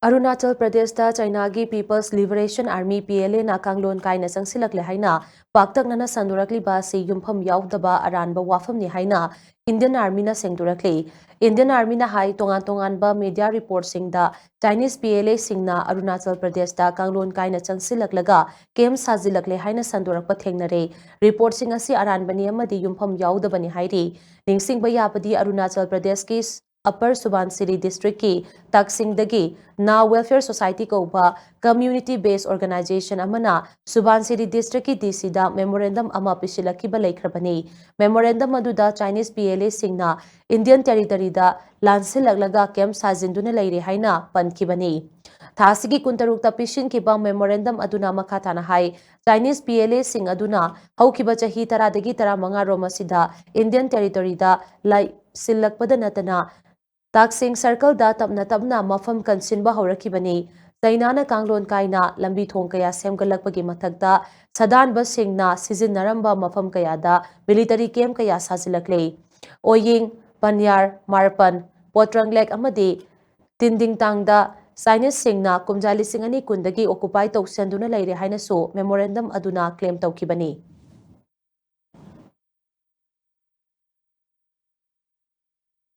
Arunachal Pradesh China की peoples liberation army PLA ना कांगलोन कायना संगसिलकले हाइना पाक्तकना संदुरकलिबा से युमफम यावदबा अरानबा वाफमनि हाइना इंडियन आर्मी ना सेंदुरकले इंडियन आर्मी ना हाई तोंगान तोंगानबा मीडिया रिपोर्ट सिंगदा चाइनीज PLA सिंगना अरुणाचल प्रदेश कांगलोन कायना संगसिलकलगा केम साजिलकले हाइना संदुरकपा थेंगनरे रिपोर्ट सिंग असि अरानबनि अमदि युमफम यावदबनि हाइरि निंगसिंगबा याबदि अरुणाचल प्रदेश की अपर सुबानसिरी डिस्ट्रिक्ट की तकसिंगदगी ना वेलफेयर सोसाइटी कौबा कम्युनिटी बेस्ड ऑर्गेनाइजेशन अमना सुबानसिरी डिस्ट्रिक्ट की DC दा मेमोरेंडम अमा पिसिलकिबा लेखरबनी मेमोरेंडम अदुदा चाइनीज PLA सिंगना इंडियन टेरिटरी दा लांसिलगलगा कैंप साजिंदुना लेरे हाइना पनखिबनी थासिगी कुंतरुक्ता पिसिनकिबा मेमोरेंडम अदुना मखाताना हाई चाइनीज PLA सिंग अदुना हौकिबा चही तरादगी तरामंगा रोमसिदा इंडियन टेरिटरी दा लाई सिलकपदा नतना ताकसिंग सर्कल दा तपना तपना मफम कंसिनबा हौरखिबनी चाइनाना कांगलोन कायना लंबी थोंग कया सेमगलकपगी मथक्ता सदानबा सिंगना सिजिनरंबा मफम कयादा मिलिटरी कैंप कया साजिलकले ओयिंग पन्यार मारपन पोट्रंगलेक अमदि तिंदिंगतांगदा चाइनीज सिंगना कुमजा 2010 कुंदगी ऑक्युपाई तौसेंदुना लेरे हाइनसु मेमोरेंडम अदुना क्लेम तौखिबनी।